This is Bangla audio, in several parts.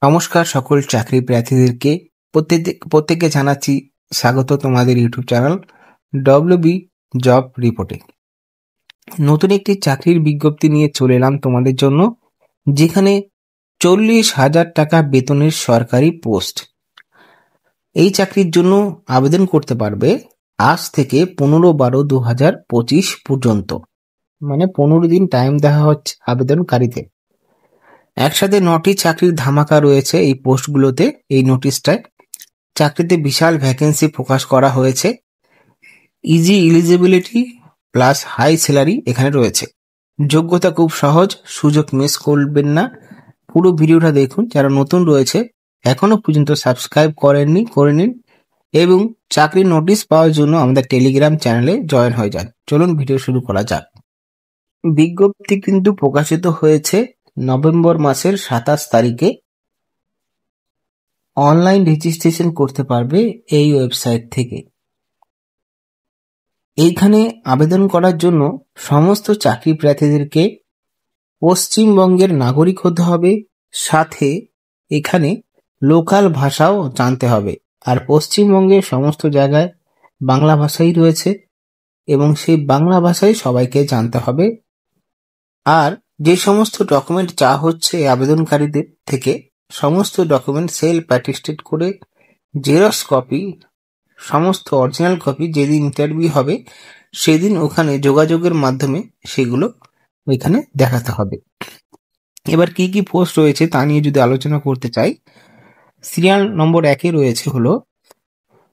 নমস্কার সকল চাকরি প্রার্থীদেরকে প্রত্যেককে জানাচ্ছি স্বাগত তোমাদের ইউটিউব চ্যানেল ডব্লিউবি জব রিপোর্টে। নতুন একটি চাকরির বিজ্ঞপ্তি নিয়ে চলে এলাম তোমাদের জন্য, যেখানে 40,000 টাকা বেতনের সরকারি পোস্ট। এই চাকরির জন্য আবেদন করতে পারবে আজ থেকে 15/12/2025 পর্যন্ত, মানে 15 দিন টাইম দেওয়া হচ্ছে আবেদনকারীতে। একসাথে 9টি চাকরির ধামাকা রয়েছে এই পোস্টগুলোতে। এই নোটিশটায় চাকরিতে বিশাল ভ্যাকেন্সি প্রকাশ করা হয়েছে। Easy eligibility plus high salary এখানে রয়েছে। যোগ্যতা খুব সহজ, সুযোগ মিস করবেন না। পুরো ভিডিওটা দেখুন। যারা নতুন রয়েছে এখনো পর্যন্ত সাবস্ক্রাইব করেননি, করে নিন এবং চাকরির নোটিশ পাওয়ার জন্য আমাদের টেলিগ্রাম চ্যানেলে জয়েন হয়ে যান। চলুন ভিডিও শুরু করা যাক। বিজ্ঞপ্তি কিন্তু প্রকাশিত হয়েছে নভেম্বর মাসের 27 তারিখে। অনলাইন রেজিস্ট্রেশন করতে পারবে এই ওয়েবসাইট থেকে। এইখানে আবেদন করার জন্য সমস্ত চাকরি প্রার্থীদেরকে পশ্চিমবঙ্গের নাগরিক হতে হবে, সাথে এখানে লোকাল ভাষাও জানতে হবে। আর পশ্চিমবঙ্গের সমস্ত জায়গায় বাংলা ভাষাই রয়েছে এবং সেই বাংলা ভাষাই সবাইকে জানতে হবে। আর যে সমস্ত ডকুমেন্ট চাওয়া হচ্ছে আবেদনকারীদের থেকে, সমস্ত ডকুমেন্ট সেলফ অ্যাটেস্টেড করে জেরক্স কপি, সমস্ত অরিজিনাল কপি যেদিন ইন্টারভিউ হবে সেদিন ওখানে যোগাযোগের মাধ্যমে সেগুলো ওইখানে দেখাতে হবে। এবার কি কি পোস্ট রয়েছে তা নিয়ে যদি আলোচনা করতে চাই, সিরিয়াল নম্বর 1-এ রয়েছে হলো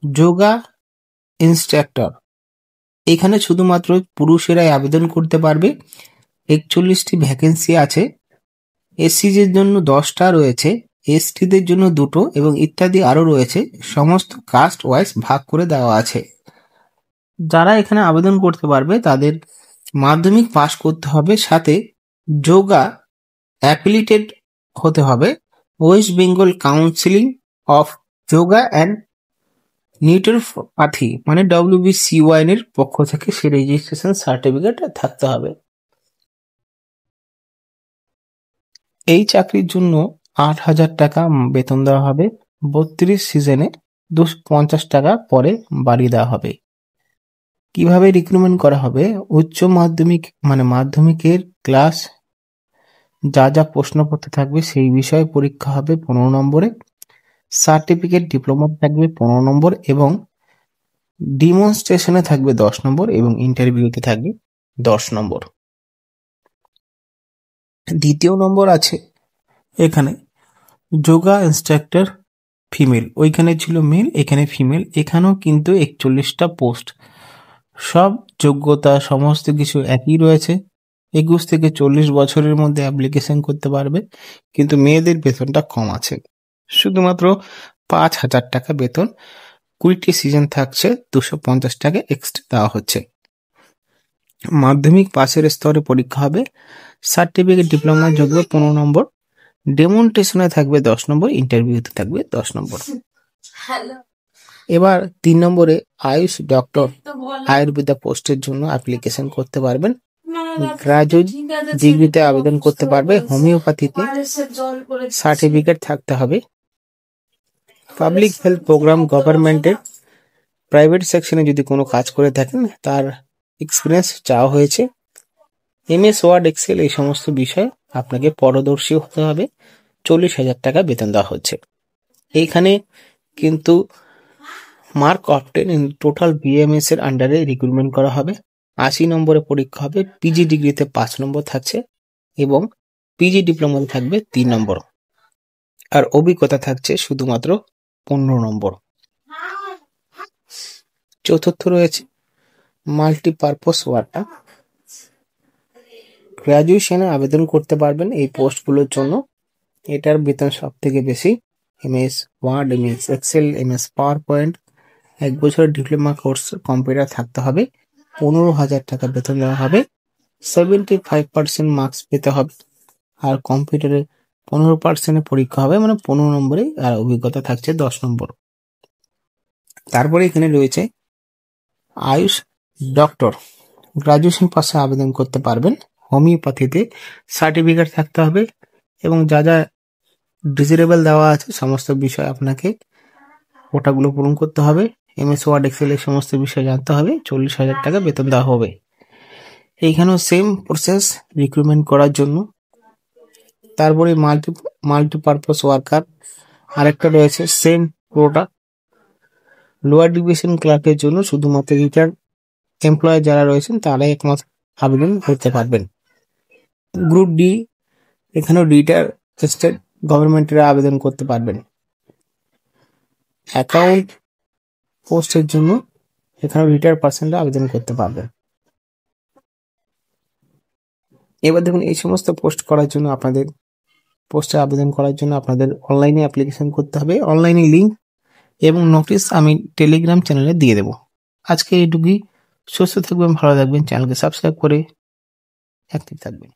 যোগা ইনস্ট্রাক্টর। এখানে শুধুমাত্র পুরুষেরাই আবেদন করতে পারবে। 41টি ভ্যাকেন্সি আছে। এসসিদের জন্য 10টা রয়েছে, এসটিদের জন্য 2টো এবং ইত্যাদি আরো রয়েছে। সমস্ত কাস্ট ওয়াইজ ভাগ করে দেওয়া আছে। যারা এখানে আবেদন করতে পারবে তাদের মাধ্যমিক পাশ করতে হবে, সাথে যোগা অ্যাফিলিয়েটেড হতে হবে West Bengal council of yoga and neuropathy মানে WBCON এর পক্ষ থেকে সেই রেজিস্ট্রেশন সার্টিফিকেট থাকতে হবে। এই চাকরির জন্য 8,000 টাকা বেতন দেওয়া হবে। 32 সিজনে 250 টাকা পরে বাড়িয়ে দেওয়া হবে। কিভাবে রিক্রুটমেন্ট করা হবে? উচ্চ মাধ্যমিক মানে মাধ্যমিকের ক্লাস যা যা প্রশ্নপত্র থাকবে সেই বিষয়ে পরীক্ষা হবে 15 নম্বরে। সার্টিফিকেট ডিপ্লোমা থাকবে 15 নম্বর এবং ডিমনস্ট্রেশনে থাকবে 10 নম্বর এবং ইন্টারভিউতে থাকবে 10 নম্বর। দ্বিতীয় নম্বর আছে এখানে যোগা ইনস্ট্রাক্টর ফিমেল। ওইখানে ছিল মেল, এখানে ফিমেল। এখানেও কিন্তু 41টা পোস্ট। সব যোগ্যতা সমস্ত কিছু একই রয়েছে। 21 থেকে 40 বছরের মধ্যে অ্যাপ্লিকেশন করতে পারবে, কিন্তু মেয়েদের বেতনটা কম আছে, শুধুমাত্র 5,000 টাকা বেতন। 20টি সিজন থাকছে, 250 টাকা এক্সট্রা দেওয়া হচ্ছে। মাধ্যমিক পাশের স্তরে পরীক্ষা হবে। সার্টিফিকেট ডিপ্লোমা যোগ্য 15 নম্বর, ডেমনস্ট্রেশনে থাকবে 10 নম্বর, ইন্টারভিউতে থাকবে 10 নম্বর। এবার 3 নম্বরে আয়ুষ ডক্টর আয়ুর্বেদা পোস্টের জন্য অ্যাপ্লিকেশন করতে পারবেন। গ্রাজুয়েট ডিগ্রিতে আবেদন করতে পারবে। হোমিওপ্যাথিতে সার্টিফিকেট থাকতে হবে। পাবলিক হেলথ প্রোগ্রাম গভর্নমেন্টের প্রাইভেট সেকশনে যদি কোনো কাজ করে থাকেন তার এক্সপিরিয়েন্স চাওয়া হয়েছে। MS ওয়ার্ড এক্সেল এই সমস্ত বিষয়ে আপনাকে পারদর্শী হতে হবে। 40,000 টাকা বেতন দেওয়া হচ্ছে। এইখানে কিন্তু mark of 10 in total BMS এর আন্ডারে রিক্রুটমেন্ট করা হবে। 80 নম্বরে পরীক্ষা হবে। পিজি ডিগ্রিতে 5 নম্বর থাকছে এবং পিজি ডিপ্লোমাতে থাকবে 3 নম্বর। আর অভিজ্ঞতা থাকছে শুধুমাত্র 15 নম্বর। চতুর্থ রয়েছে মাল্টিপারপোজ ওয়ার্কার। গ্রাজুয়েশনে আবেদন করতে পারবেন এই পোস্টগুলোর জন্য। এটার বেতন সব থেকে বেশি। MS word, MS Excel, MS PowerPoint, 1 বছরের ডিপ্লোমা কোর্স কম্পিউটার থাকতে হবে। 15,000 টাকা বেতন দেওয়া হবে। 75% মার্কস পেতে হবে। আর কম্পিউটারে 15% পরীক্ষা হবে, মানে 15 নম্বরে। আর অভিজ্ঞতা থাকছে 10 নম্বর। তারপরে এখানে রয়েছে আয়ুষ ডক্টর। গ্রাজুয়েশন পাশে আবেদন করতে পারবেন। হোমিওপ্যাথিতে সার্টিফিকেট থাকতে হবে এবং যা যা ডিজিটেবল দেওয়া আছে, সমস্ত বিষয় আপনাকে ওটাগুলো পূরণ করতে হবে। এমএস ওয়ার্ড এক্সেল এর সমস্ত বিষয় জানতে হবে। 40,000 টাকা বেতন দেওয়া হবে। এইখানেও সেম প্রসেস রিক্রুটমেন্ট করার জন্য। তারপরে মাল্টিপারপাস ওয়ার্কার আরেকটা রয়েছে, সেম পুরোটা। লোয়ার ডিভিশন ক্লার্কের জন্য শুধুমাত্র রিটার্ন এমপ্লয়ার যারা রয়েছেন তারাই একমাত্র আবেদন করতে পারবেন। গ্রুপ ডি, এখানেও রিটায়ার স্টেট গভর্নমেন্টের আবেদন করতে পারবেন। অ্যাকাউন্ট পোস্টের জন্য এখানেও রিটায়ার পার্সনরা আবেদন করতে পারবেন। এবার দেখুন, এই সমস্ত পোস্ট করার জন্য আপনাদের পোস্টে আবেদন করার জন্য আপনাদের অনলাইনে অ্যাপ্লিকেশন করতে হবে। অনলাইনে লিঙ্ক এবং নোটিশ আমি টেলিগ্রাম চ্যানেলে দিয়ে দেবো। আজকে এইটুকুই। সুস্থ থাকবেন, ভালো থাকবেন, চ্যানেলকে সাবস্ক্রাইব করে অ্যাক্টিভ থাকবেন।